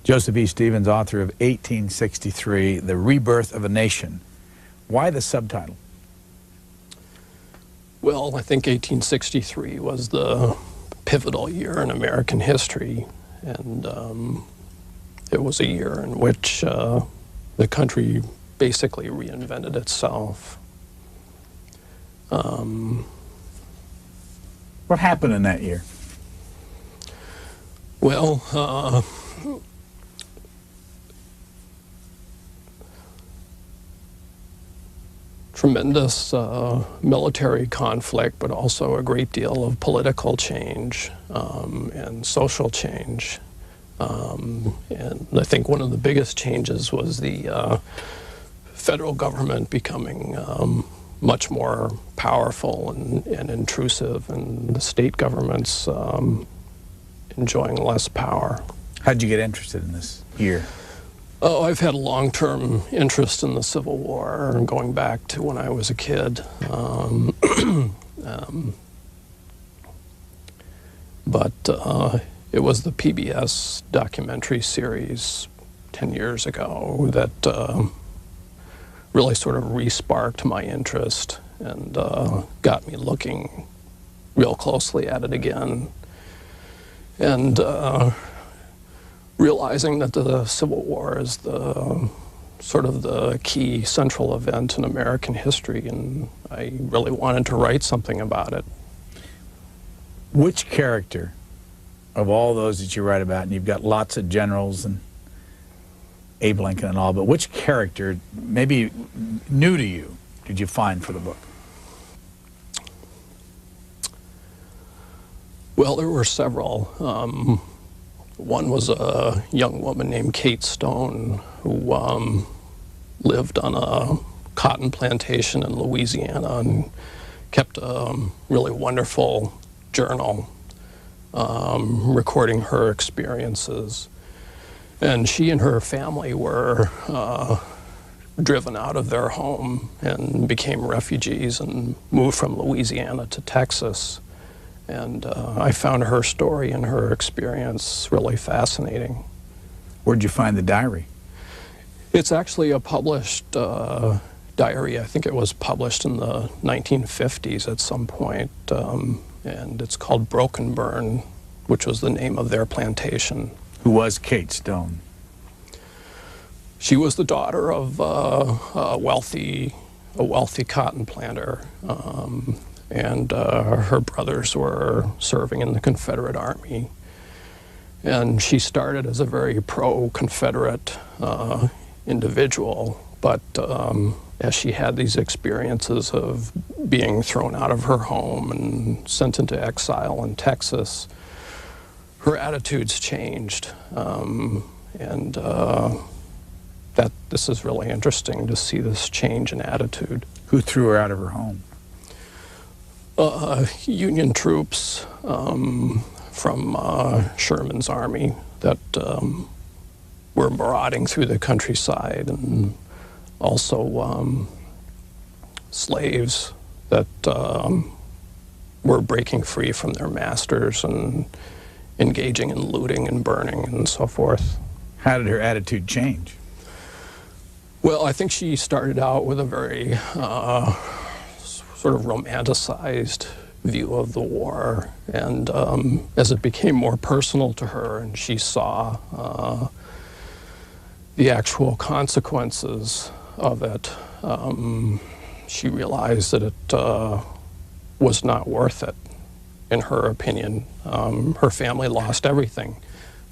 Joseph E. Stevens, author of 1863, The Rebirth of a Nation. Why the subtitle? Well, I think 1863 was the pivotal year in American history, and it was a year in which the country basically reinvented itself. What happened in that year? Well, tremendous military conflict, but also a great deal of political change and social change. And I think one of the biggest changes was the federal government becoming much more powerful and intrusive, and the state governments enjoying less power. How'd you get interested in this year? Oh, I've had a long-term interest in the Civil War, going back to when I was a kid. But it was the PBS documentary series 10 years ago that really sort of re-sparked my interest and got me looking real closely at it again. And realizing that the Civil War is the sort of the key central event in American history, and I really wanted to write something about it. Which character of all those that you write about, and you've got lots of generals and Abe Lincoln and all, but which character, maybe new to you, did you find for the book? Well, there were several. One was a young woman named Kate Stone who lived on a cotton plantation in Louisiana and kept a really wonderful journal recording her experiences. And she and her family were driven out of their home and became refugees and moved from Louisiana to Texas. And I found her story and her experience really fascinating. Where'd you find the diary? It's actually a published diary. I think it was published in the 1950s at some point. And it's called Broken Burn, which was the name of their plantation. Who was Kate Stone? She was the daughter of a wealthy cotton planter. And her brothers were serving in the Confederate Army. And she started as a very pro-Confederate individual, but as she had these experiences of being thrown out of her home and sent into exile in Texas, her attitudes changed. And this is really interesting to see this change in attitude. Who threw her out of her home? Union troops from Sherman's army that were marauding through the countryside, and also slaves that were breaking free from their masters and engaging in looting and burning and so forth. How did her attitude change? Well, I think she started out with a very sort of romanticized view of the war, and as it became more personal to her and she saw the actual consequences of it, she realized that it was not worth it, in her opinion. Her family lost everything.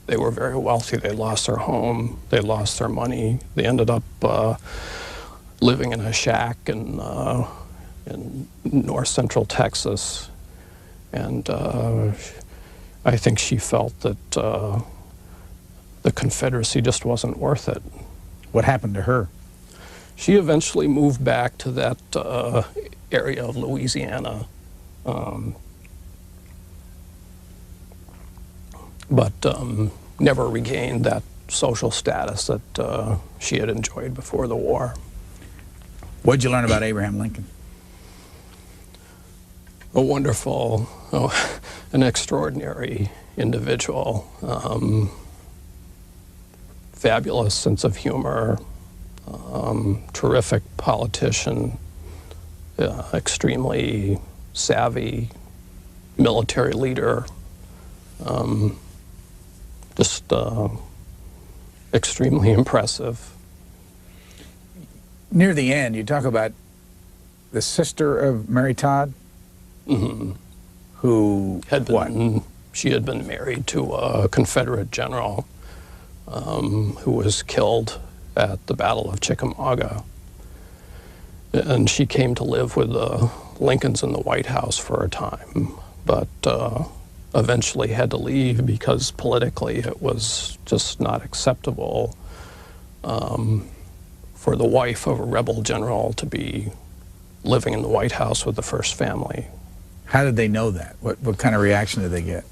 They were very wealthy. They lost their home. They lost their money. They ended up living in a shack in north central Texas. And I think she felt that the Confederacy just wasn't worth it. What happened to her? She eventually moved back to that area of Louisiana. But never regained that social status that she had enjoyed before the war. What did you learn about Abraham Lincoln? A wonderful, an extraordinary individual. fabulous sense of humor, terrific politician, extremely savvy military leader, just extremely impressive. Near the end, you talk about the sister of Mary Todd, who she had been married to a Confederate general who was killed at the Battle of Chickamauga. And she came to live with the Lincolns in the White House for a time, but eventually had to leave because politically it was just not acceptable for the wife of a rebel general to be living in the White House with the first family. How did they know that? What kind of reaction did they get?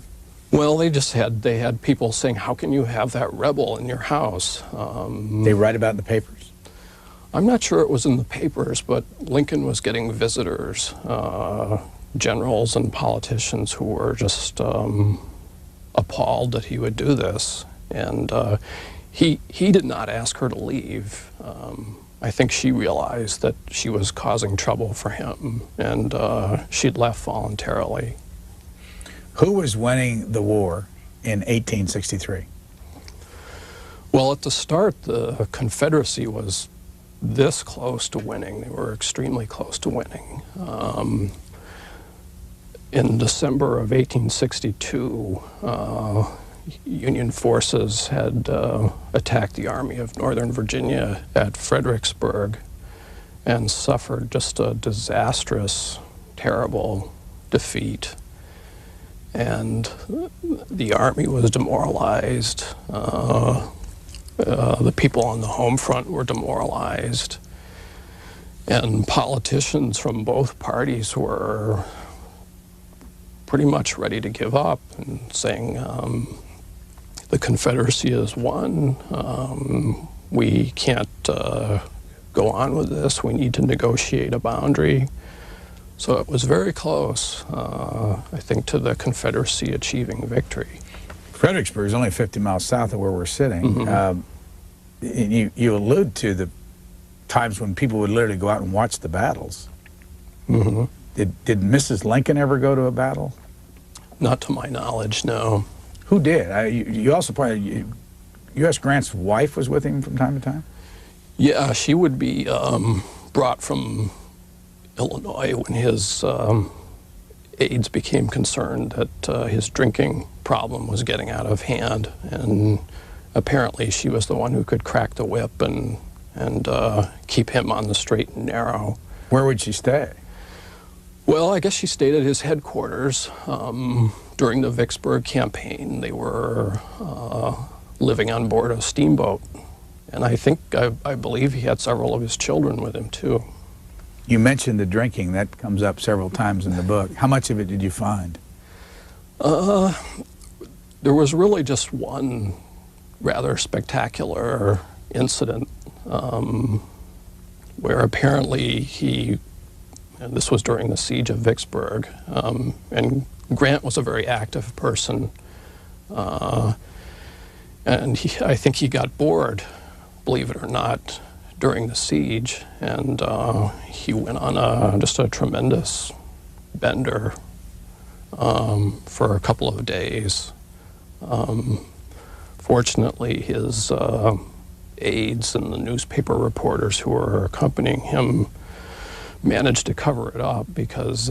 Well, they had people saying, "How can you have that rebel in your house?" They write about it in the papers? I'm not sure it was in the papers, but Lincoln was getting visitors, generals and politicians who were just appalled that he would do this. And he did not ask her to leave. I think she realized that she was causing trouble for him, and she'd left voluntarily. Who was winning the war in 1863? Well, at the start, the Confederacy was this close to winning. They were extremely close to winning. In December of 1862, Union forces had attacked the Army of Northern Virginia at Fredericksburg and suffered just a disastrous, terrible defeat. And the Army was demoralized. The people on the home front were demoralized. And politicians from both parties were pretty much ready to give up and saying, the Confederacy has won. We can't go on with this. We need to negotiate a boundary. So it was very close, I think, to the Confederacy achieving victory. Fredericksburg is only 50 miles south of where we're sitting. And you allude to the times when people would literally go out and watch the battles. Did Mrs. Lincoln ever go to a battle? Not to my knowledge, no. Who did? You also pointed, U.S. Grant's wife was with him from time to time? Yeah, she would be brought from Illinois when his aides became concerned that his drinking problem was getting out of hand, and apparently she was the one who could crack the whip and keep him on the straight and narrow. Where would she stay? Well, I guess she stayed at his headquarters. During the Vicksburg campaign, they were living on board a steamboat, and I believe he had several of his children with him too. You mentioned the drinking. That comes up several times in the book. How much of it did you find? There was really just one rather spectacular incident where apparently and this was during the siege of Vicksburg, and Grant was a very active person, and I think he got bored, believe it or not, during the siege, and he went on just a tremendous bender for a couple of days. Fortunately, his aides and the newspaper reporters who were accompanying him managed to cover it up, because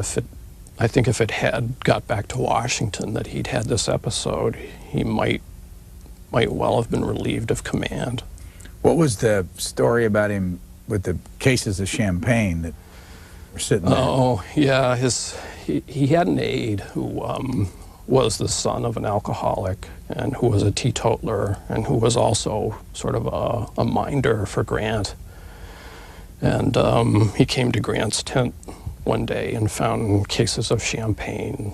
I think if it had got back to Washington that he'd had this episode, he might well have been relieved of command. What was the story about him with the cases of champagne that were sitting there? Oh, yeah, he had an aide who was the son of an alcoholic and who was a teetotaler and who was also sort of a minder for Grant. And he came to Grant's tent one day and found cases of champagne,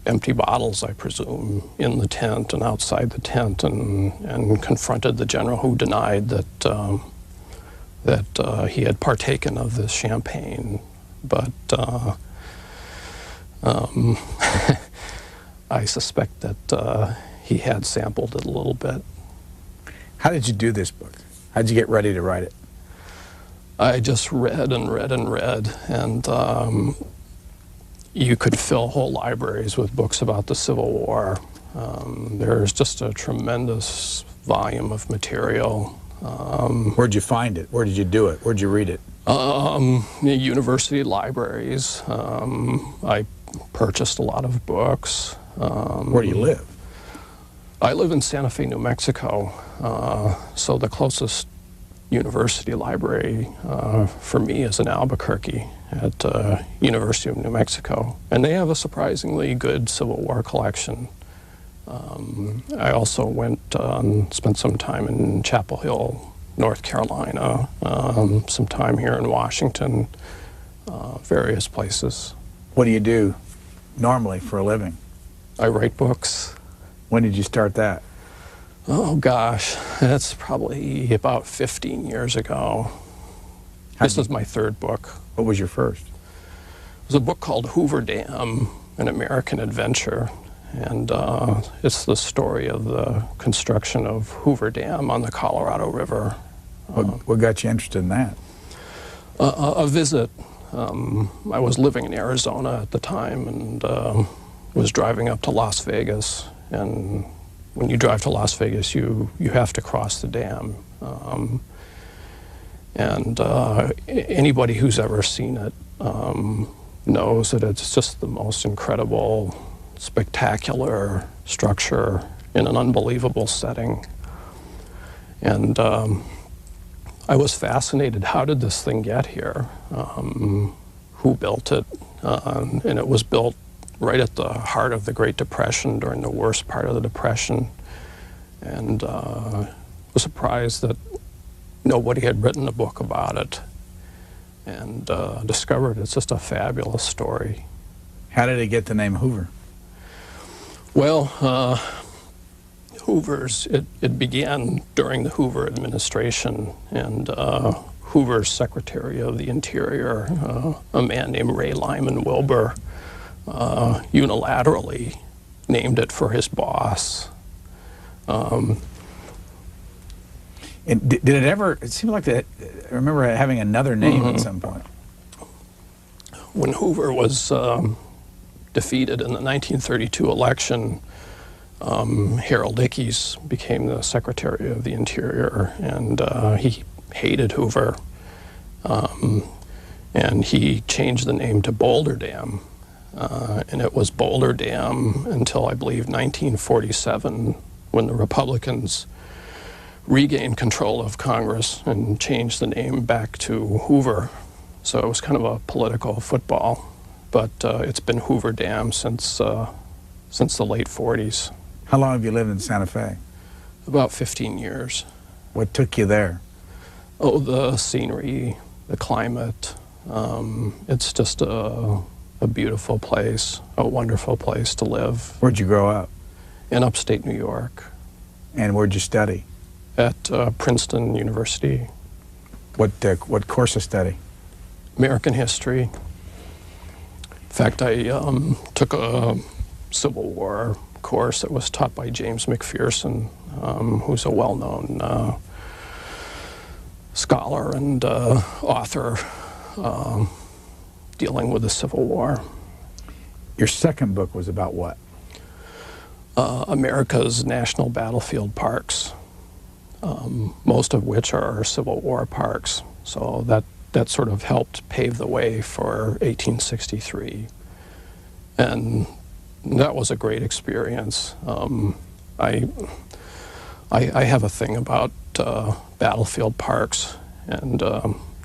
empty bottles, I presume, in the tent and outside the tent, and confronted the general, who denied that he had partaken of this champagne. But I suspect that he had sampled it a little bit. How did you do this book? How did you get ready to write it? I just read and read and read, and you could fill whole libraries with books about the Civil War. There's just a tremendous volume of material. Where'd you find it? Where did you do it? Where'd you read it? The university libraries. I purchased a lot of books. Where do you live? I live in Santa Fe, New Mexico, so the closest university library for me is in Albuquerque at University of New Mexico, and they have a surprisingly good Civil War collection. I also went spent some time in Chapel Hill, North Carolina, some time here in Washington, various places. What do you do normally for a living? I write books. When did you start that? Oh gosh, that's probably about 15 years ago. This is my third book. What was your first? It was a book called Hoover Dam, An American Adventure. And it's the story of the construction of Hoover Dam on the Colorado River. What got you interested in that? A visit. I was living in Arizona at the time and was driving up to Las Vegas. And when you drive to Las Vegas, you have to cross the dam. Anybody who's ever seen it knows that it's just the most incredible, spectacular structure in an unbelievable setting. And I was fascinated, how did this thing get here? Who built it? And it was built right at the heart of the Great Depression, during the worst part of the Depression. And was surprised that nobody had written a book about it, and discovered it's just a fabulous story. How did it get the name Hoover? Well, it began during the Hoover administration, and Hoover's Secretary of the Interior, a man named Ray Lyman Wilbur, unilaterally named it for his boss. And did it ever, it seemed like that, I remember it having another name at some point. When Hoover was defeated in the 1932 election, Harold Ickes became the Secretary of the Interior, and he hated Hoover. And he changed the name to Boulder Dam. And it was Boulder Dam until, I believe, 1947, when the Republicans regained control of Congress and changed the name back to Hoover. So it was kind of a political football, but it's been Hoover Dam since the late 40s. How long have you lived in Santa Fe? About 15 years. What took you there? Oh, the scenery, the climate. It's just a beautiful place, a wonderful place to live. Where'd you grow up? In upstate New York. And where'd you study? At Princeton University. What course of study? American history. In fact, I took a Civil War course that was taught by James McPherson, who's a well-known scholar and author dealing with the Civil War. Your second book was about what? America's national battlefield parks, most of which are Civil War parks. So that sort of helped pave the way for 1863. And that was a great experience. I have a thing about battlefield parks, and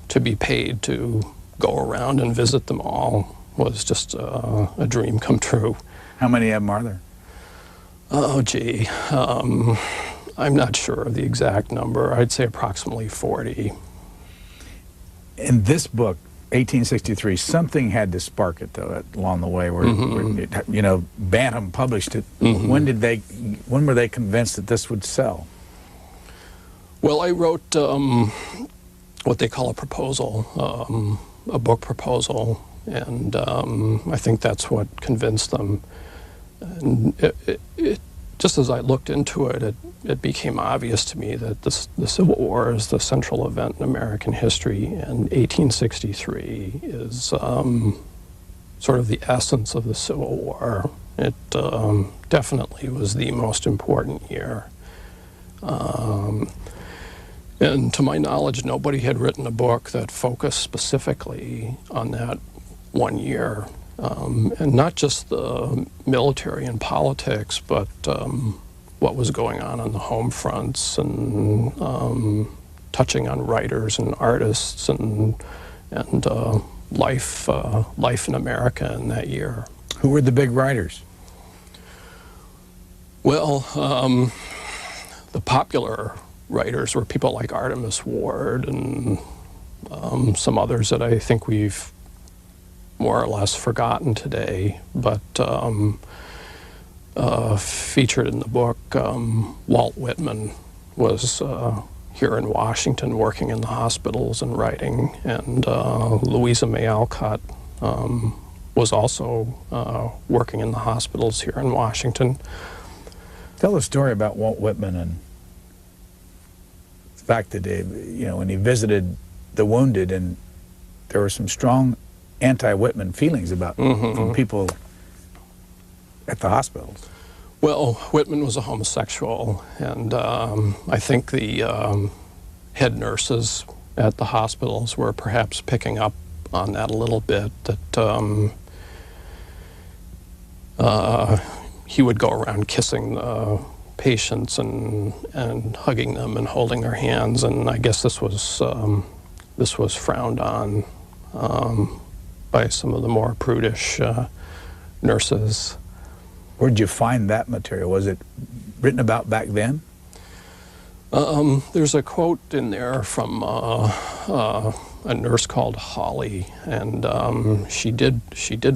to be paid to go around and visit them all was just a dream come true. How many of them are there? Oh, gee. I'm not sure of the exact number. I'd say approximately 40. In this book, 1863, something had to spark it, though, along the way, where, you know, Bantam published it. When were they convinced that this would sell? Well, I wrote what they call a proposal, a book proposal, and I think that's what convinced them. And it just as I looked into it, it became obvious to me that the Civil War is the central event in American history, and 1863 is sort of the essence of the Civil War. It definitely was the most important year. And to my knowledge, nobody had written a book that focused specifically on that one year. And not just the military and politics, but what was going on the home fronts, and touching on writers and artists and life in America in that year. Who were the big writers? Well, the popular writers were people like Artemus Ward and some others that I think we've more or less forgotten today, but featured in the book, Walt Whitman was here in Washington working in the hospitals and writing, and Louisa May Alcott was also working in the hospitals here in Washington. Tell a story about Walt Whitman and the fact that, when he visited the wounded, and there were some strong anti-Whitman feelings about from people at the hospitals. Well, Whitman was a homosexual, and I think the head nurses at the hospitals were perhaps picking up on that a little bit, that he would go around kissing the patients and hugging them and holding their hands, and I guess this was frowned on by some of the more prudish nurses. Where'd you find that material? Was it written about back then? There's a quote in there from a nurse called Holly, and she did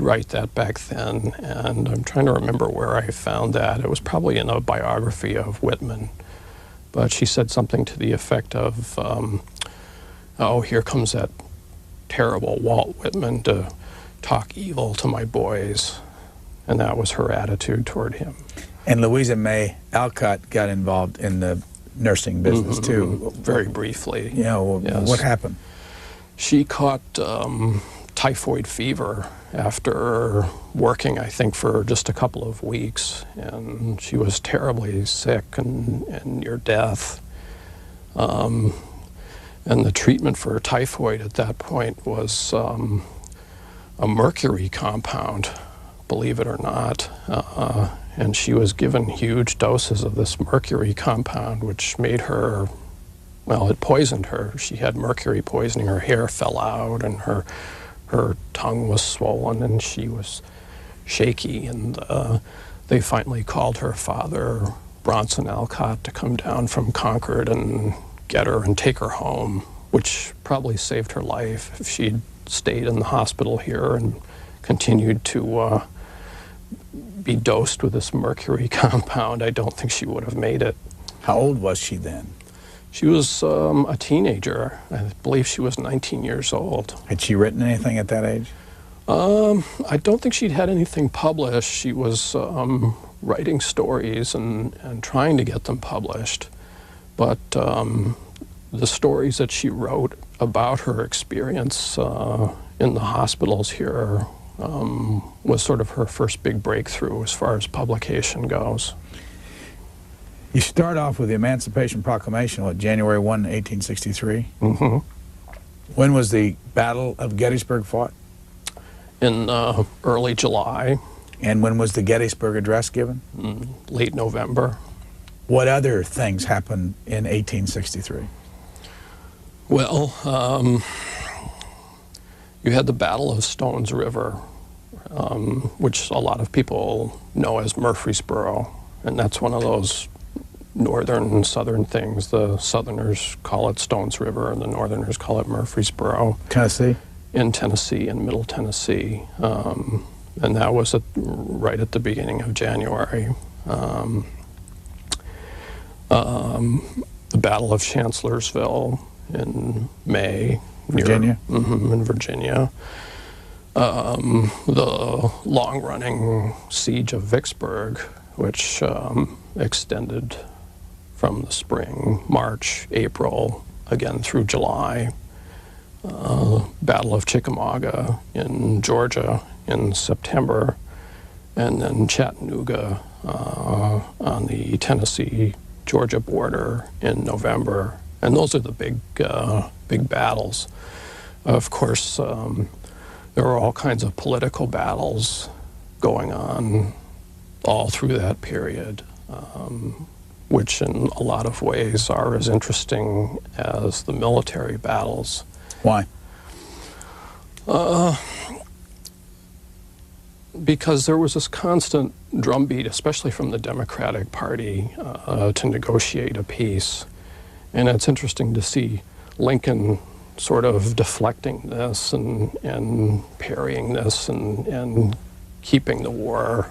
write that back then, and I'm trying to remember where I found that. It was probably in a biography of Whitman, but she said something to the effect of, oh, here comes that terrible Walt Whitman to talk evil to my boys, and that was her attitude toward him. And Louisa May Alcott got involved in the nursing business too. Very briefly. Yes. What happened? She caught typhoid fever after working, I think, for just a couple of weeks, and she was terribly sick and near death. And the treatment for typhoid at that point was a mercury compound, believe it or not. And she was given huge doses of this mercury compound, which made her, well, it poisoned her. She had mercury poisoning. Her hair fell out, and her tongue was swollen, and she was shaky. And they finally called her father, Bronson Alcott, to come down from Concord and get her and take her home, which probably saved her life. If she'd stayed in the hospital here and continued to be dosed with this mercury compound, I don't think she would have made it. How old was she then? She was a teenager. I believe she was 19 years old. Had she written anything at that age? I don't think she'd had anything published. She was writing stories and trying to get them published. But the stories that she wrote about her experience in the hospitals here was sort of her first big breakthrough as far as publication goes. You start off with the Emancipation Proclamation, January 1, 1863? Mm-hmm. When was the Battle of Gettysburg fought? In early July. And when was the Gettysburg Address given? Late November. What other things happened in 1863? Well, you had the Battle of Stones River, which a lot of people know as Murfreesboro, and that's one of those northern and southern things. The Southerners call it Stones River, and the Northerners call it Murfreesboro. Tennessee? In Tennessee, in Middle Tennessee, and that was right at the beginning of January. The Battle of Chancellorsville in May. Virginia? In Virginia. The long-running siege of Vicksburg which extended from the spring, March, April, again through July. Battle of Chickamauga in Georgia in September, and then Chattanooga on the Tennessee-Georgia border in November. And those are the big battles. Of course, there were all kinds of political battles going on all through that period, which in a lot of ways are as interesting as the military battles. Why? Because there was this constant drumbeat, especially from the Democratic Party, to negotiate a peace. And it's interesting to see Lincoln sort of deflecting this and parrying this and keeping the war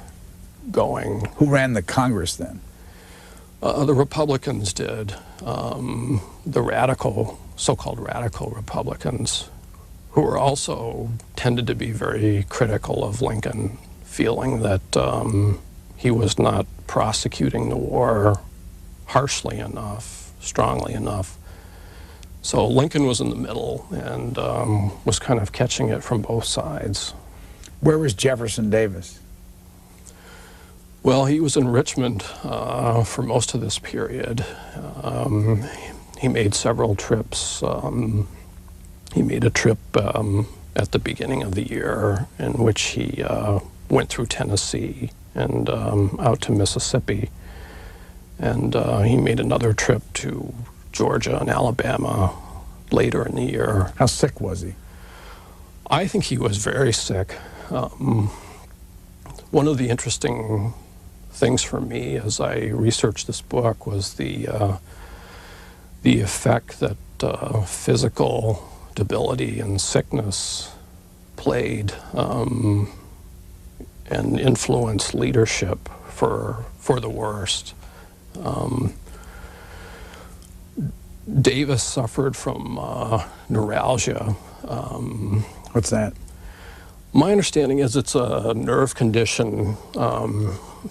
going. Who ran the Congress then? The Republicans did. The so-called radical Republicans, who were also tended to be very critical of Lincoln, feeling that he was not prosecuting the war harshly enough, strongly enough. So Lincoln was in the middle and was kind of catching it from both sides. Where was Jefferson Davis? Well, he was in Richmond for most of this period. He made several trips. He made a trip at the beginning of the year in which he went through Tennessee and out to Mississippi. And he made another trip to Georgia and Alabama later in the year. How sick was he? I think he was very sick. One of the interesting things for me as I researched this book was the effect that physical debility and sickness played and influenced leadership for the worst. Davis suffered from neuralgia. What's that? My understanding is it's a nerve condition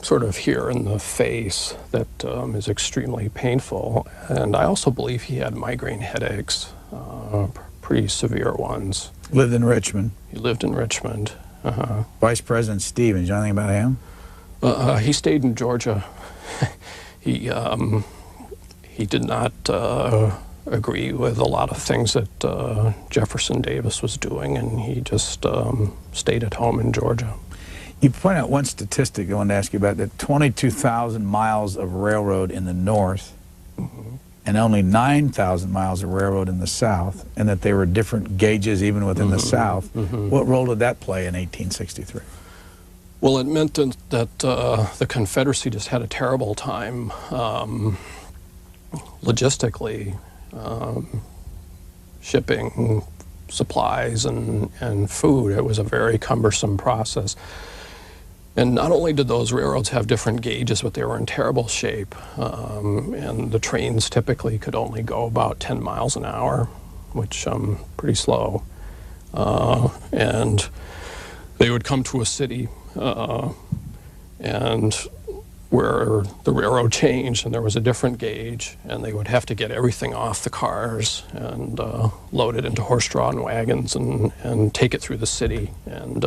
sort of here in the face that is extremely painful. And I also believe he had migraine headaches, pretty severe ones. Lived in Richmond. He lived in Richmond. Vice President Stevens, you know anything about him? He stayed in Georgia. He did not agree with a lot of things that Jefferson Davis was doing, and he just stayed at home in Georgia. You point out one statistic I wanted to ask you about, that 22,000 miles of railroad in the north and only 9,000 miles of railroad in the south, and that there were different gauges even within the south. What role did that play in 1863? Well, it meant that the Confederacy just had a terrible time logistically, shipping supplies and food. It was a very cumbersome process. And not only did those railroads have different gauges, but they were in terrible shape. And the trains typically could only go about 10 miles an hour, which pretty slow. And they would come to a city and where the railroad changed and there was a different gauge, and they would have to get everything off the cars and load it into horse-drawn wagons and take it through the city and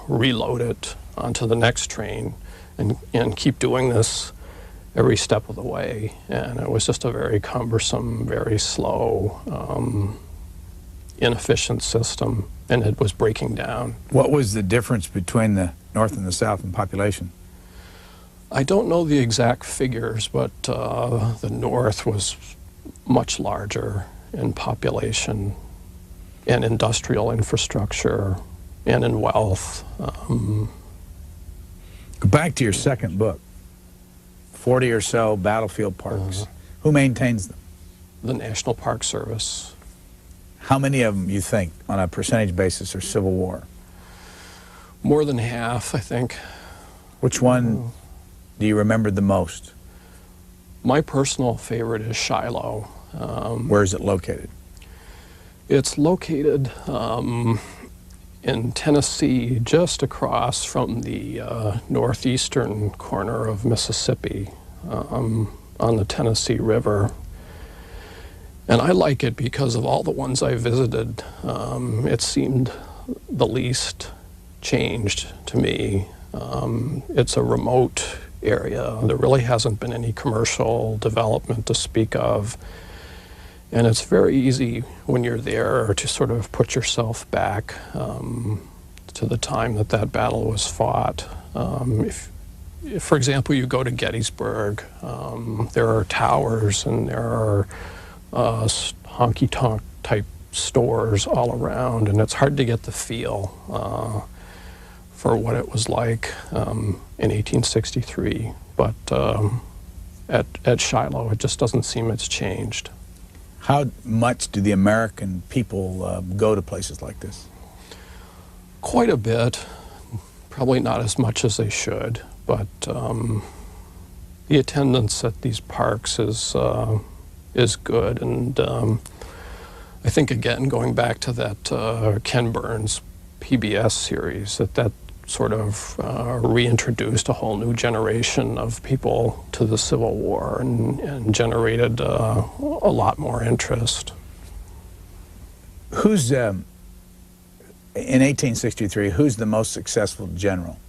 reload it onto the next train and keep doing this every step of the way. And it was just a very cumbersome, very slow, inefficient system, and it was breaking down. What was the difference between the North and the South in population? I don't know the exact figures, but the North was much larger in population and industrial infrastructure and in wealth. Go back to your second book, 40 or so battlefield parks. Who maintains them? The National Park Service. How many of them, you think, on a percentage basis, are Civil War? More than half, I think. Which one do you remember the most? My personal favorite is Shiloh. Where is it located? It's located in Tennessee, just across from the northeastern corner of Mississippi, on the Tennessee River. And I like it because of all the ones I visited. It seemed the least changed to me. It's a remote area. There really hasn't been any commercial development to speak of. And it's very easy when you're there to sort of put yourself back to the time that that battle was fought. If, for example, you go to Gettysburg, there are towers and there are honky-tonk type stores all around, and it's hard to get the feel for what it was like in 1863. But at Shiloh, it just doesn't seem it's changed. How much do the American people go to places like this? Quite a bit. Probably not as much as they should, but the attendance at these parks is good. And I think, again, going back to that Ken Burns PBS series, that sort of reintroduced a whole new generation of people to the Civil War and generated a lot more interest. Who's, in 1863, who's the most successful general?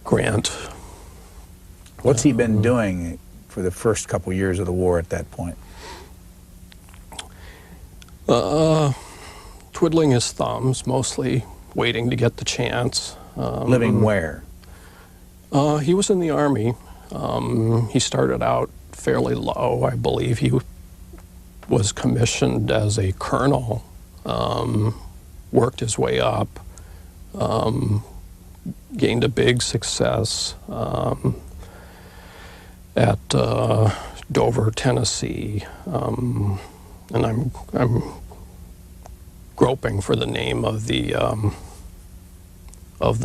Grant. What's he been doing for the first couple years of the war at that point? Twiddling his thumbs, mostly waiting to get the chance. Living where? He was in the Army. He started out fairly low. I believe he was commissioned as a colonel, worked his way up, gained a big success at Dover, Tennessee, and I'm groping for the name of the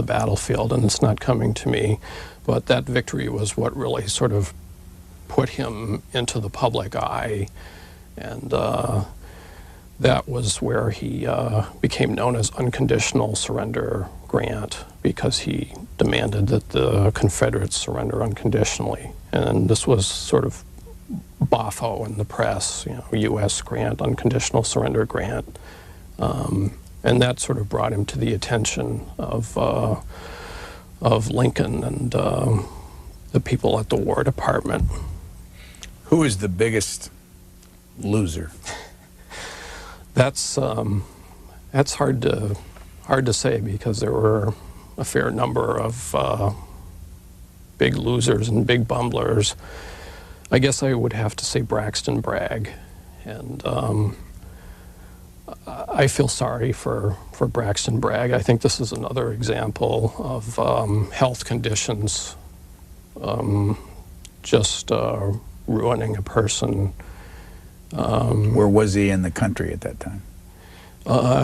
battlefield, and it's not coming to me. But that victory was what really sort of put him into the public eye, and that was where he became known as Unconditional Surrender Grant, because he demanded that the Confederates surrender unconditionally. And this was sort of boffo in the press, U.S. Grant, Unconditional Surrender Grant. And that sort of brought him to the attention of Lincoln and the people at the War Department. Who is the biggest loser? That's hard to say, because there were a fair number of big losers and big bumblers. I guess I would have to say Braxton Bragg, and I feel sorry for Braxton Bragg. I think this is another example of health conditions just ruining a person. Where was he in the country at that time?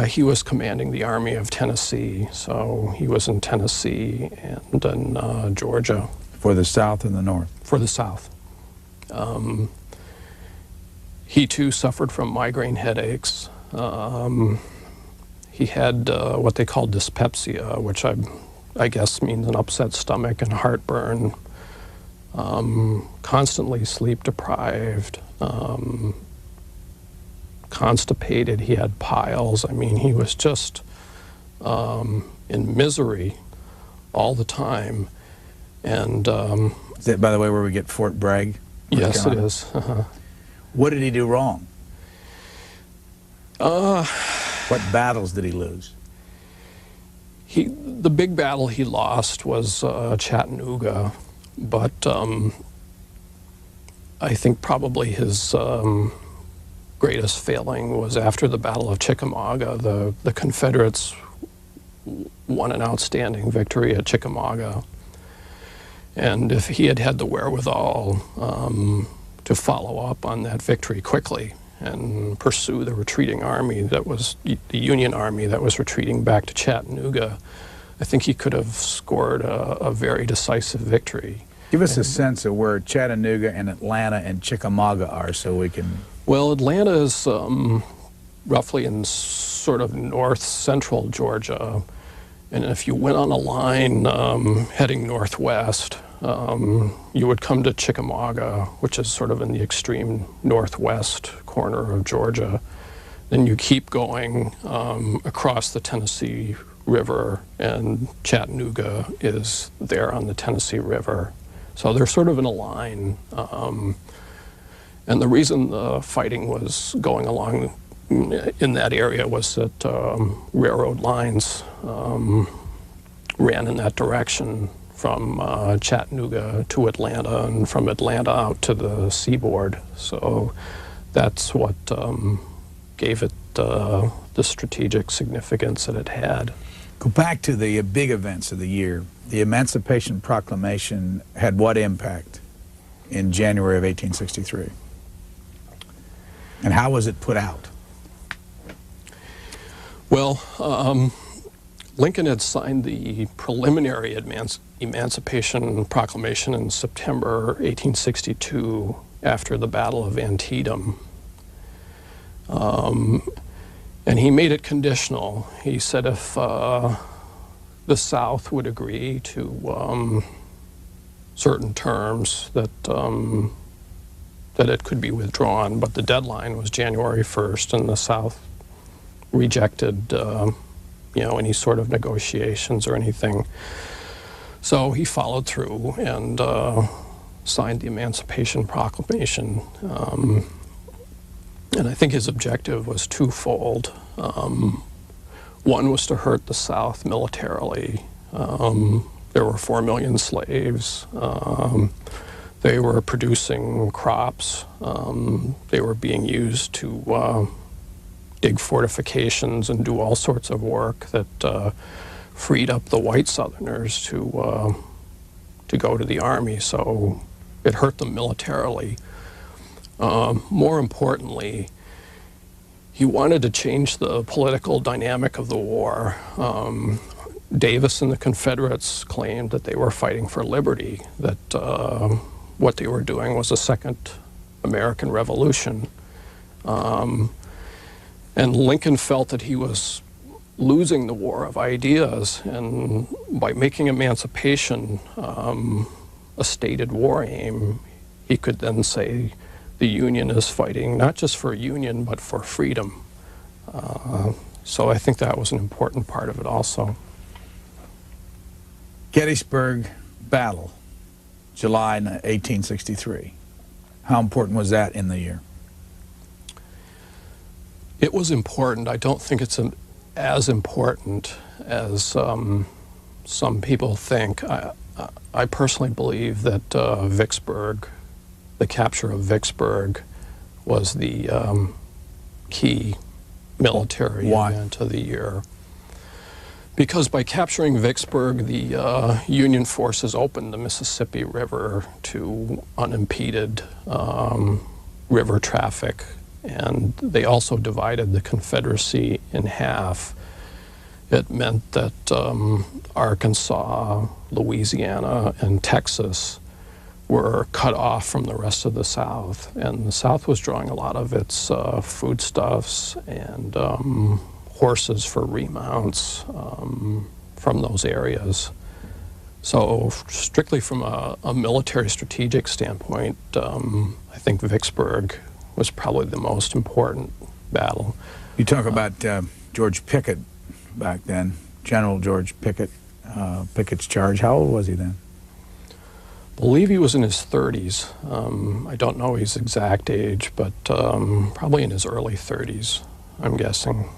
He was commanding the Army of Tennessee, so he was in Tennessee and in Georgia. For the South and the North? For the South. He too suffered from migraine headaches. He had what they call dyspepsia, which I guess means an upset stomach and heartburn. Constantly sleep deprived. Constipated. He had piles. I mean, he was just in misery all the time. And is that, by the way, where we get Fort Bragg? Yes, it is. What did he do wrong? What battles did he lose? The big battle he lost was Chattanooga, but I think probably his greatest failing was after the Battle of Chickamauga. The Confederates won an outstanding victory at Chickamauga, and if he had had the wherewithal to follow up on that victory quickly and pursue the retreating army that was the Union Army that was retreating back to Chattanooga, I think he could have scored a very decisive victory. Give us a sense of where Chattanooga and Atlanta and Chickamauga are, so we can... Well, Atlanta is roughly in sort of north-central Georgia. And if you went on a line heading northwest, you would come to Chickamauga, which is sort of in the extreme northwest corner of Georgia. Then you keep going across the Tennessee River, and Chattanooga is there on the Tennessee River. So they're sort of in a line. And the reason the fighting was going along in that area was that railroad lines ran in that direction from Chattanooga to Atlanta, and from Atlanta out to the seaboard. So that's what gave it the strategic significance that it had. Go back to the big events of the year. The Emancipation Proclamation had what impact in January of 1863? And how was it put out? Well, Lincoln had signed the preliminary Emancipation Proclamation in September 1862 after the Battle of Antietam. And he made it conditional. He said if the South would agree to certain terms that it could be withdrawn, but the deadline was January 1st, and the South rejected any sort of negotiations or anything. So he followed through and signed the Emancipation Proclamation. And I think his objective was twofold. One was to hurt the South militarily. There were 4 million slaves. They were producing crops. They were being used to dig fortifications and do all sorts of work that freed up the white Southerners to go to the army. So it hurt them militarily. More importantly, he wanted to change the political dynamic of the war. Davis and the Confederates claimed that they were fighting for liberty, that what they were doing was a second American Revolution. And Lincoln felt that he was losing the war of ideas, and by making emancipation a stated war aim, he could then say the Union is fighting not just for a union, but for freedom. So I think that was an important part of it also. Gettysburg Battle, July 1863. How important was that in the year? It was important. I don't think it's as important as some people think. I personally believe that Vicksburg, the capture of Vicksburg, was the key military event of the year. Because by capturing Vicksburg, the Union forces opened the Mississippi River to unimpeded river traffic, and they also divided the Confederacy in half. It meant that Arkansas, Louisiana, and Texas were cut off from the rest of the South, and the South was drawing a lot of its foodstuffs and horses for remounts from those areas. So strictly from a military strategic standpoint, I think Vicksburg was probably the most important battle. You talk about George Pickett back then, General George Pickett, Pickett's charge. How old was he then? I believe he was in his 30s. I don't know his exact age, but probably in his early 30s, I'm guessing.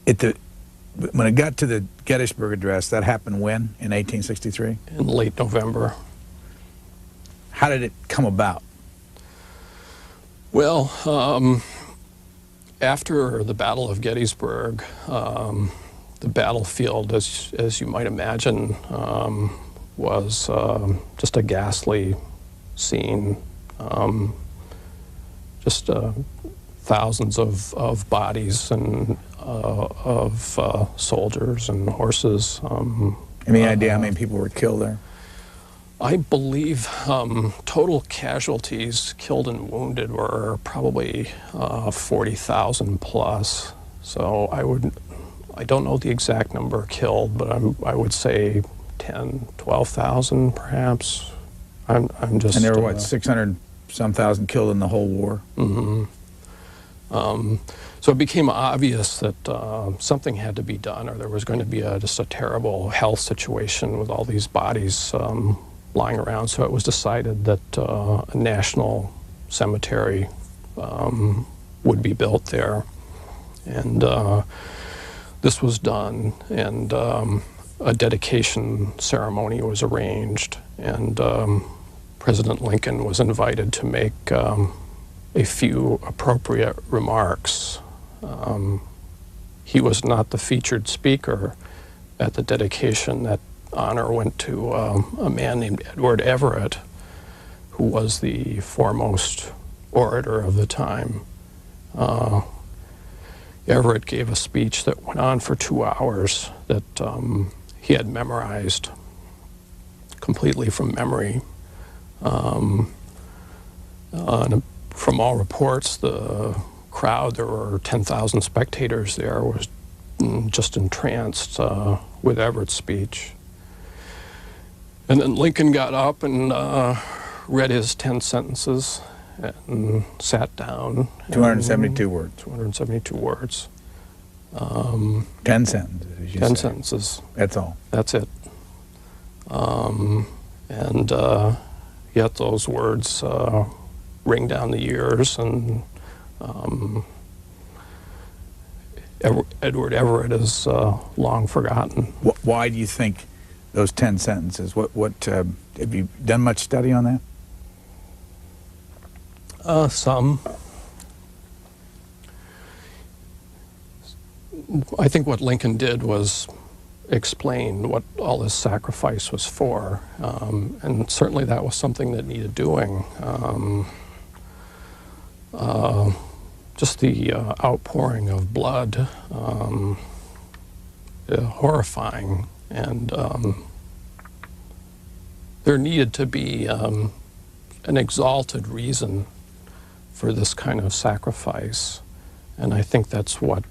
When it got to the Gettysburg Address, that happened when, in 1863? In late November. How did it come about? Well, after the Battle of Gettysburg, the battlefield, as you might imagine, was just a ghastly scene. Just thousands of bodies and of soldiers and horses. Any idea how many people were killed there? I believe total casualties, killed and wounded, were probably 40,000 plus. So I don't know the exact number killed, but I would say 10, 12,000 perhaps. I'm just. And there were what, 600 some thousand killed in the whole war? Mm-hmm. So it became obvious that something had to be done, or there was going to be just a terrible health situation with all these bodies lying around. So it was decided that a national cemetery would be built there. And this was done, and a dedication ceremony was arranged, and President Lincoln was invited to make a few appropriate remarks. He was not the featured speaker at the dedication. That honor went to a man named Edward Everett, who was the foremost orator of the time. Everett gave a speech that went on for 2 hours that he had memorized completely from memory. From all reports, the crowd, there were 10,000 spectators there, was just entranced with Everett's speech. And then Lincoln got up and read his 10 sentences and sat down. 272 words. 272 words. 10 sentences, as you 10 say. sentences. That's all. That's it. And yet those words ring down the years, and Edward Everett is long forgotten. Why do you think those 10 sentences? What have you done much study on that? Some. I think what Lincoln did was explain what all this sacrifice was for, and certainly that was something that needed doing. Just the outpouring of blood, horrifying, and there needed to be an exalted reason for this kind of sacrifice, and I think that's what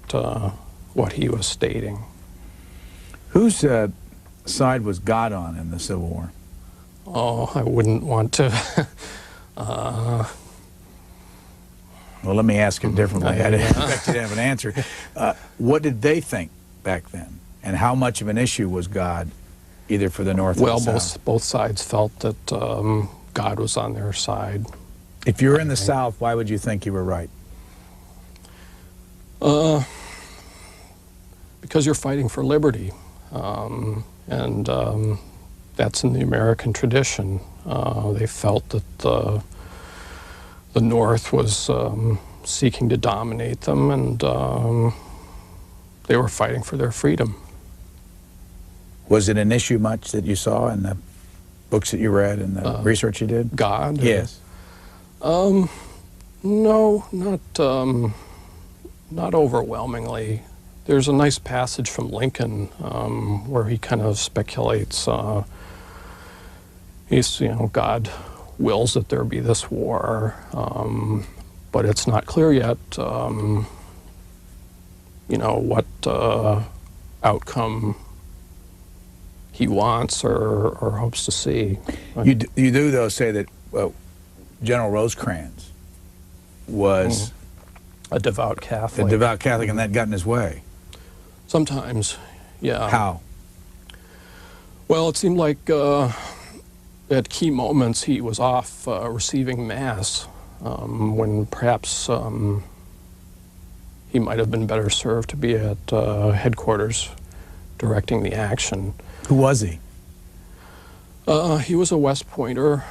he was stating. Whose side was God on in the Civil War? Oh, I wouldn't want to. Well, let me ask it differently. I didn't expect you to have an answer. What did they think back then? And how much of an issue was God, either for the North or the South? Both sides felt that God was on their side. If you were in the South, why would you think you were right? Because you're fighting for liberty. And that's in the American tradition. They felt that the North was seeking to dominate them, and they were fighting for their freedom. Was it an issue much that you saw in the books that you read and the research you did? God? Yes. No, not overwhelmingly. There's a nice passage from Lincoln where he kind of speculates. God wills that there be this war, but it's not clear yet, what outcome he wants or hopes to see. You do, though, say that General Rosecrans was a devout Catholic. A devout Catholic, and that got in his way. Sometimes, yeah. How? Well, it seemed like at key moments he was off receiving Mass when perhaps he might have been better served to be at headquarters directing the action. Who was he? He was a West Pointer,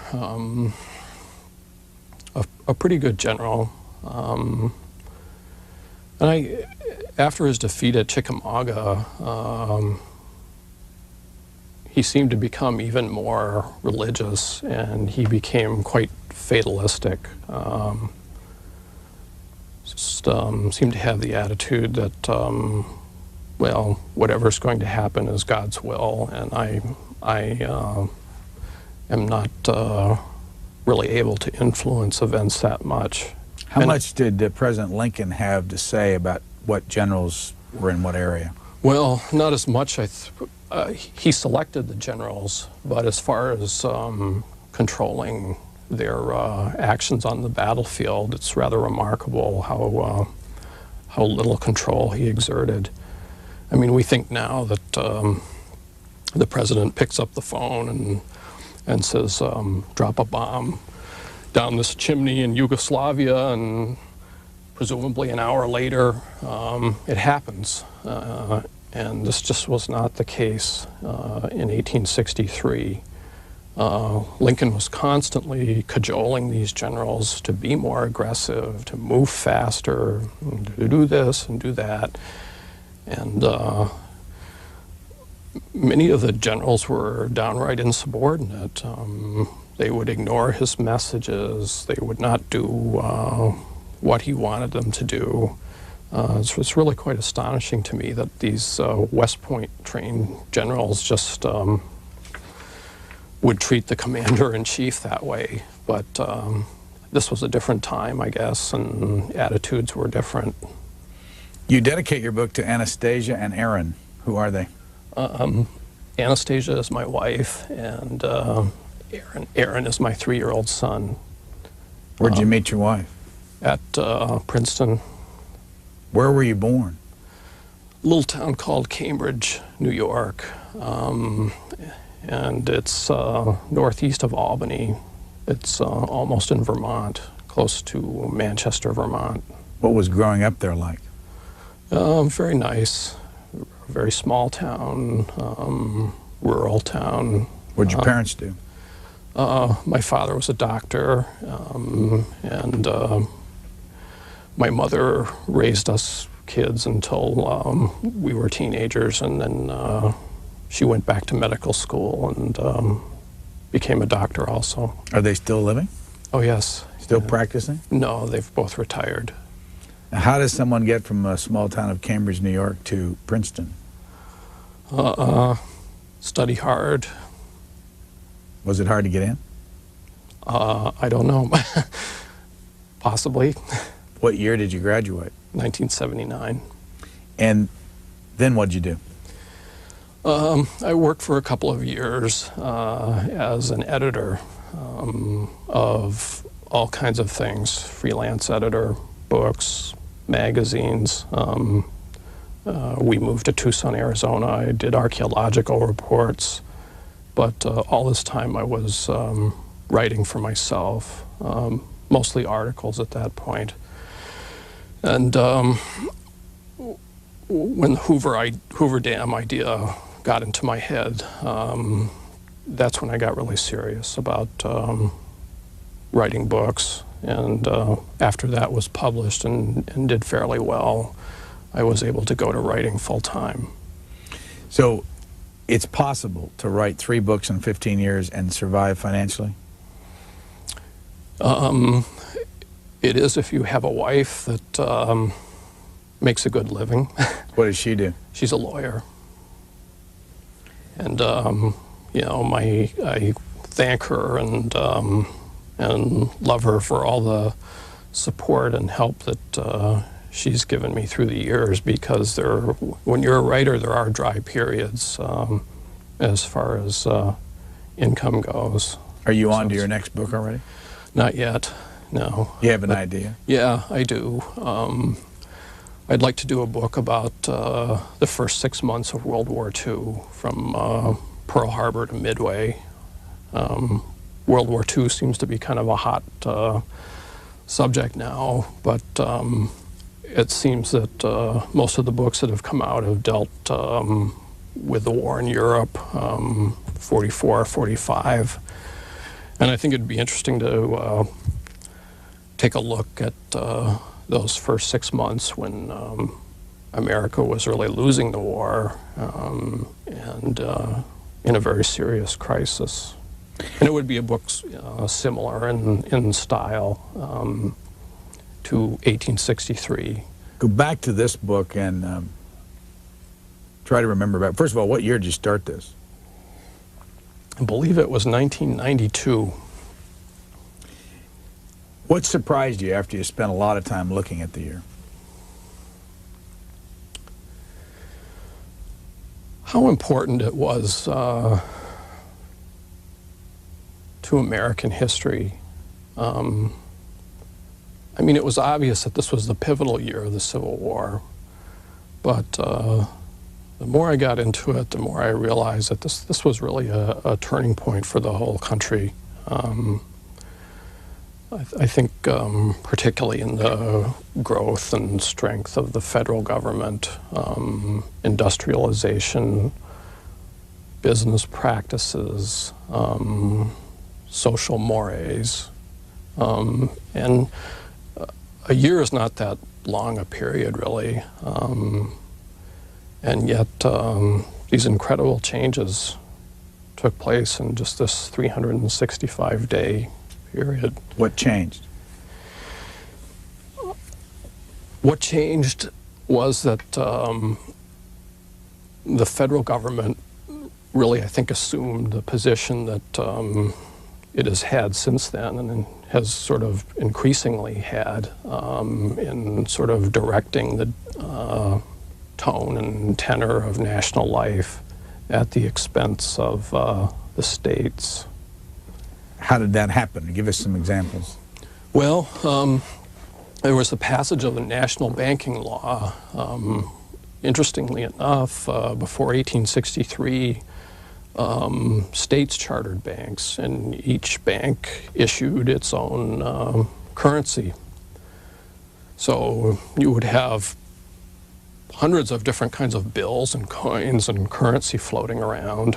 a pretty good general. And after his defeat at Chickamauga, he seemed to become even more religious, and he became quite fatalistic. Seemed to have the attitude that, whatever's going to happen is God's will, and I am not really able to influence events that much. How much did President Lincoln have to say about what generals were in what area? Well, not as much. He selected the generals, but as far as controlling their actions on the battlefield, it's rather remarkable how little control he exerted. I mean, we think now that the president picks up the phone and says, drop a bomb down this chimney in Yugoslavia, and presumably an hour later it happens. And this just was not the case in 1863. Lincoln was constantly cajoling these generals to be more aggressive, to move faster, to do this and do that. And many of the generals were downright insubordinate. They would ignore his messages. They would not do what he wanted them to do. It's really quite astonishing to me that these West Point trained generals just would treat the commander-in-chief that way. But this was a different time, I guess, and attitudes were different. You dedicate your book to Anastasia and Aaron. Who are they? Anastasia is my wife, and Aaron is my 3-year-old son. Where'd you meet your wife? At Princeton. Where were you born? A little town called Cambridge, New York. And it's northeast of Albany. It's almost in Vermont, close to Manchester, Vermont. What was growing up there like? Very nice. Very small town, rural town. What'd your parents do? My father was a doctor, and my mother raised us kids until we were teenagers, and then she went back to medical school and became a doctor also. Are they still living? Oh, yes. Still practicing? No, they've both retired. Now, how does someone get from a small town of Cambridge, New York to Princeton? Study hard. Was it hard to get in? I don't know. Possibly. What year did you graduate? 1979. And then what'd you do? I worked for a couple of years as an editor of all kinds of things, freelance editor, books, magazines. We moved to Tucson, Arizona. I did archaeological reports, but all this time I was writing for myself, mostly articles at that point. And when the Hoover Dam idea got into my head, that's when I got really serious about writing books. And after that was published and did fairly well, I was able to go to writing full-time. So it's possible to write 3 books in 15 years and survive financially? It is if you have a wife that makes a good living. What does she do? She's a lawyer. And, you know, I thank her and love her for all the support and help that she's given me through the years, because when you're a writer, there are dry periods as far as income goes. Are you on to your next book already? Not yet, no. You have an idea? Yeah, I do. I'd like to do a book about the first 6 months of World War II, from Pearl Harbor to Midway. World War II seems to be kind of a hot subject now, but it seems that most of the books that have come out have dealt with the war in Europe, 44, 45. And I think it'd be interesting to take a look at those first 6 months when America was really losing the war and in a very serious crisis. And it would be a book similar in style to 1863. Go back to this book and try to remember back. First of all, what year did you start this? I believe it was 1992. What surprised you after you spent a lot of time looking at the year? How important it was to American history. I mean, it was obvious that this was the pivotal year of the Civil War, but the more I got into it, the more I realized that this was really a turning point for the whole country. I think particularly in the growth and strength of the federal government, industrialization, business practices, social mores, and a year is not that long a period, really, and yet these incredible changes took place in just this 365-day period. What changed? What changed was that the federal government really, I think, assumed the position that it has had since then and has sort of increasingly had in sort of directing the tone and tenor of national life at the expense of the states. How did that happen? Give us some examples. Well, there was the passage of the national banking law. Interestingly enough, before 1863, states chartered banks, and each bank issued its own currency. So you would have hundreds of different kinds of bills and coins and currency floating around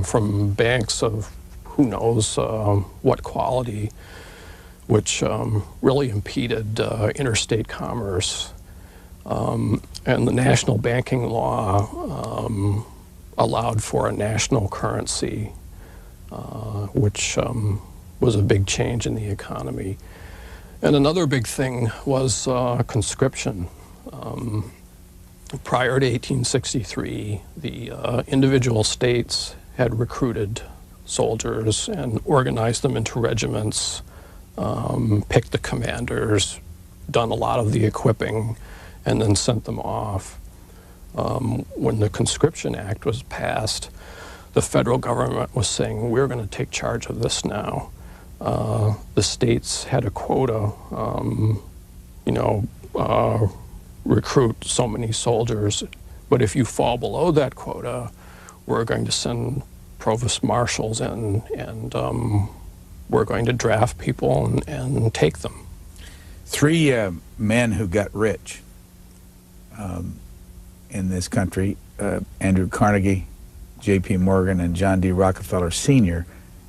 from banks of who knows what quality, which really impeded interstate commerce. And the national banking law allowed for a national currency, which was a big change in the economy. And another big thing was conscription. Prior to 1863, the individual states had recruited soldiers and organized them into regiments, picked the commanders, done a lot of the equipping, and then sent them off. When the Conscription Act was passed, the federal government was saying, we're going to take charge of this now. The states had a quota, recruit so many soldiers, but if you fall below that quota, we're going to send provost marshals in, and we're going to draft people and take them. Three men who got rich in this country, Andrew Carnegie, J.P. Morgan, and John D. Rockefeller Sr.,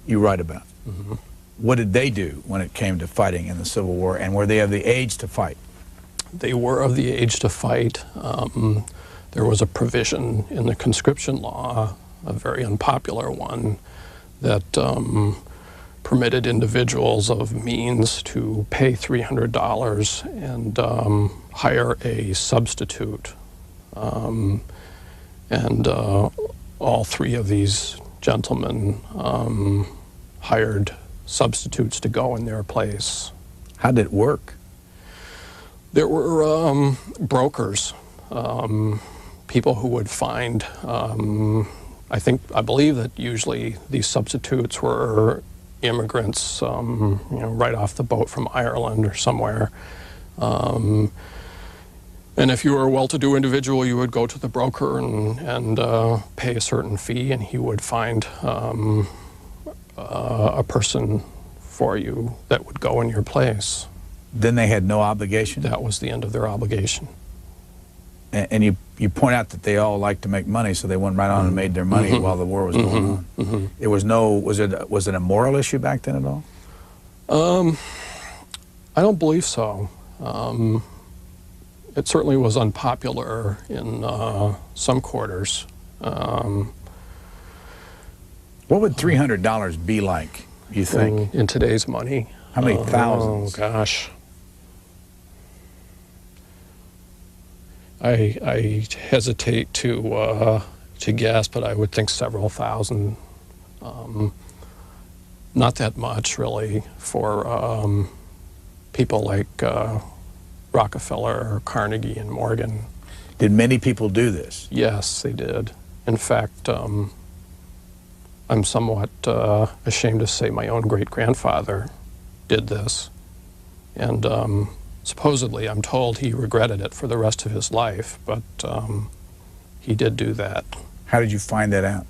you write about. Mm-hmm. What did they do when it came to fighting in the Civil War, and were they of the age to fight? They were of the age to fight. There was a provision in the conscription law, a very unpopular one, that permitted individuals of means to pay $300 and hire a substitute. And all three of these gentlemen hired substitutes to go in their place. How did it work? There were brokers, people who would find, I believe that usually these substitutes were immigrants, right off the boat from Ireland or somewhere. And if you were a well-to-do individual, you would go to the broker and pay a certain fee, and he would find a person for you that would go in your place. Then they had no obligation? That was the end of their obligation. And you point out that they all liked to make money, so they went right on and made their money while the war was going on. It was was it a moral issue back then at all? I don't believe so. It certainly was unpopular in some quarters. What would $300 be like, you think? In today's money? How many thousands? Oh, gosh. I hesitate to guess, but I would think several thousand Not that much, really, for people like Rockefeller, Carnegie, and Morgan. Did many people do this? Yes, they did. In fact, I'm somewhat ashamed to say my own great-grandfather did this. And supposedly, I'm told he regretted it for the rest of his life, but he did do that. How did you find that out?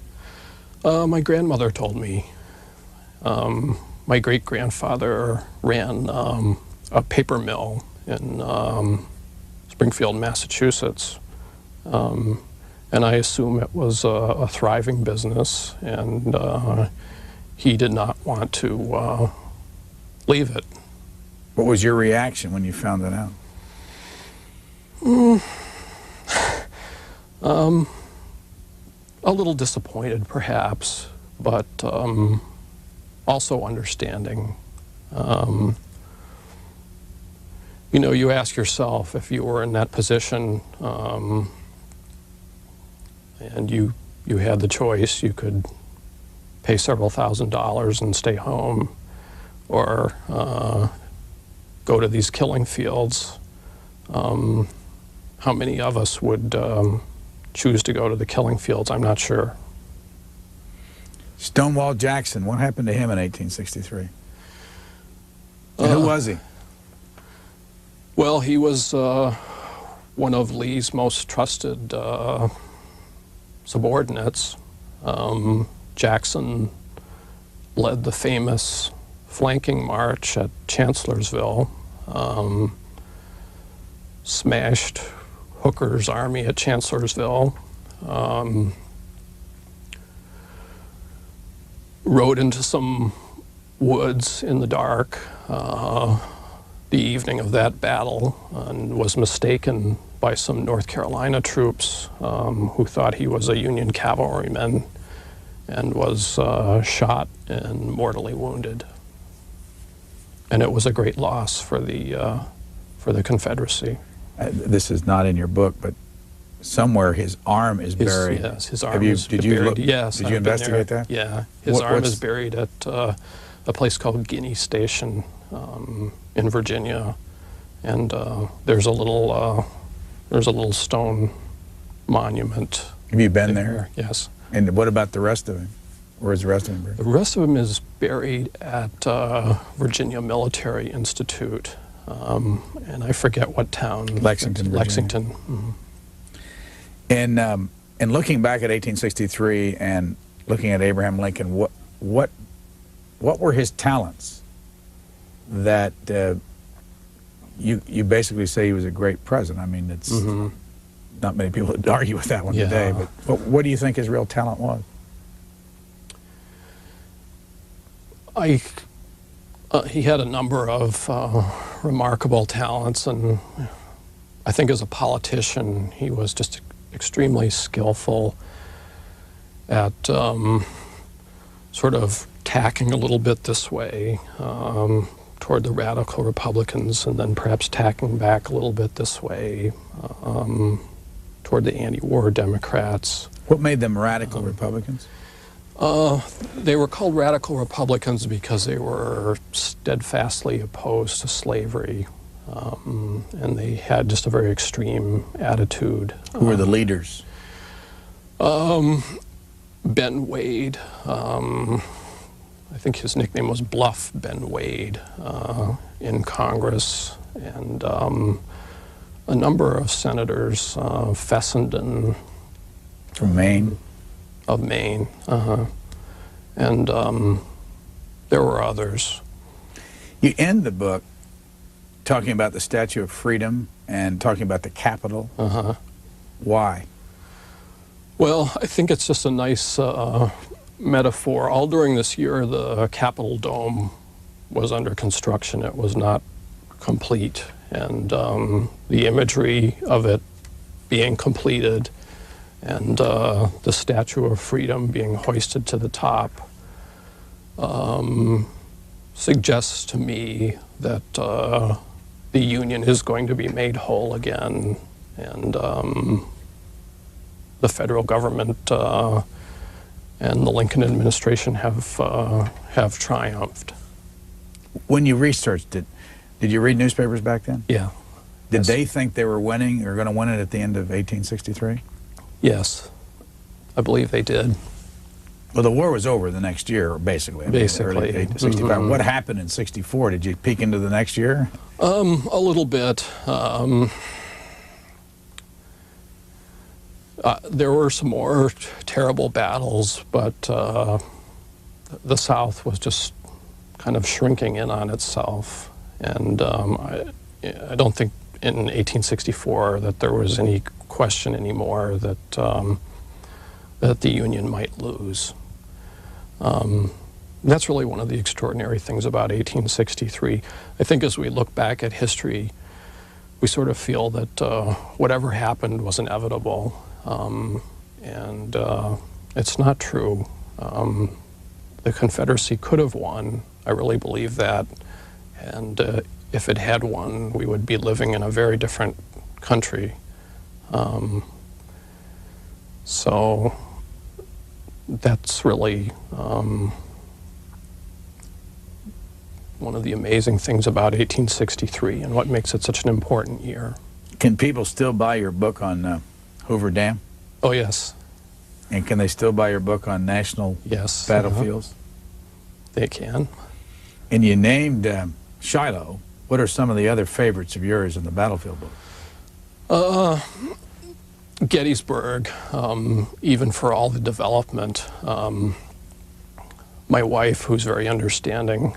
My grandmother told me. My great-grandfather ran a paper mill in Springfield, Massachusetts. And I assume it was a thriving business, and he did not want to leave it. What was your reaction when you found that out? A little disappointed, perhaps, but also understanding. You know, you ask yourself, if you were in that position and you had the choice, you could pay several $1,000s and stay home, or go to these killing fields. How many of us would choose to go to the killing fields? I'm not sure. Stonewall Jackson, what happened to him in 1863? And who was he? Well, he was one of Lee's most trusted subordinates. Jackson led the famous flanking march at Chancellorsville, smashed Hooker's army at Chancellorsville, rode into some woods in the dark the evening of that battle, and was mistaken by some North Carolina troops who thought he was a Union cavalryman, and was shot and mortally wounded. And it was a great loss for the Confederacy. This is not in your book, but somewhere his arm is buried. Yes, his arm is buried. Yes, did you investigate that? Yeah, his arm is buried at a place called Guinea Station in Virginia, and there's a little stone monument. Have you been there? Yes. And what about the rest of him? Where's the rest of him buried? The rest of him is buried at Virginia Military Institute, and I forget what town. Lexington, Virginia. Lexington. Mm-hmm. And looking back at 1863 and looking at Abraham Lincoln, what were his talents that you basically say he was a great president? I mean, it's not many people would argue with that one today, but what do you think his real talent was? He had a number of remarkable talents, and I think as a politician, he was just extremely skillful at sort of tacking a little bit this way toward the radical Republicans, and then perhaps tacking back a little bit this way toward the anti-war Democrats. What made them radical Republicans? They were called radical Republicans because they were steadfastly opposed to slavery, and they had just a very extreme attitude. Who were the leaders? Ben Wade. I think his nickname was Bluff Ben Wade in Congress, and a number of senators, Fessenden. From Maine? Of Maine, and there were others. You end the book talking about the Statue of Freedom and talking about the Capitol. Why? Well, I think it's just a nice metaphor. All during this year, the Capitol Dome was under construction. It was not complete, and the imagery of it being completed and the Statue of Freedom being hoisted to the top suggests to me that the Union is going to be made whole again, and the federal government and the Lincoln administration have triumphed. When you researched it, did you read newspapers back then? Yeah. Did Yes. they think they were winning or going to win it at the end of 1863? Yes, I believe they did. Well, the war was over the next year, basically. Basically. Early 65. What happened in 64? Did you peek into the next year? A little bit. There were some more terrible battles, but the South was just kind of shrinking in on itself. And I don't think in 1864 that there was any question anymore that that the Union might lose. That's really one of the extraordinary things about 1863. I think as we look back at history, we sort of feel that whatever happened was inevitable, and it's not true. The Confederacy could have won. I really believe that, and if it had won, we would be living in a very different country. So that's really one of the amazing things about 1863 and what makes it such an important year. Can people still buy your book on Hoover Dam? Oh, yes. And can they still buy your book on national Yes. battlefields? They can. And you named Shiloh. What are some of the other favorites of yours in the battlefield book? Gettysburg, even for all the development. My wife, who's very understanding,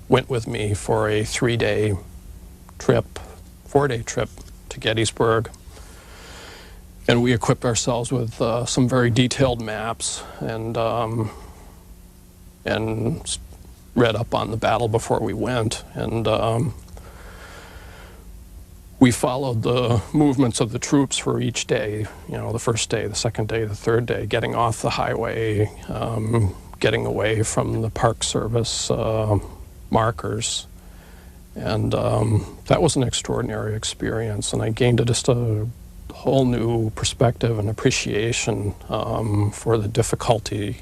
went with me for a 4-day trip to Gettysburg. And we equipped ourselves with some very detailed maps and read up on the battle before we went. And we followed the movements of the troops for each day, you know, the first day, the second day, the third day, getting off the highway, getting away from the Park Service markers. And that was an extraordinary experience, and I gained just a whole new perspective and appreciation for the difficulties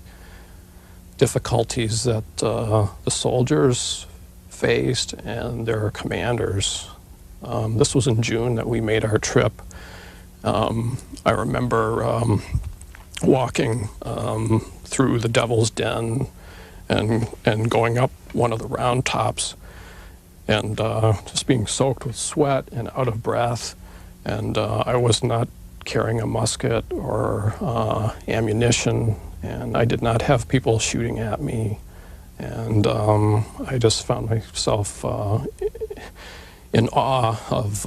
that the soldiers faced and their commanders. This was in June that we made our trip. I remember walking through the Devil's Den and going up one of the round tops and just being soaked with sweat and out of breath. And I was not carrying a musket or ammunition, and I did not have people shooting at me. And I just found myself in awe of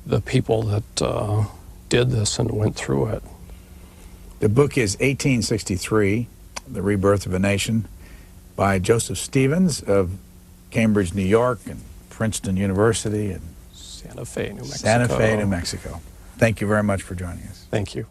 the people that did this and went through it. The book is 1863, The Rebirth of a Nation, by Joseph Stevens of Cambridge, New York, and Princeton University, and Santa Fe, New Mexico. Santa Fe, New Mexico. Thank you very much for joining us. Thank you.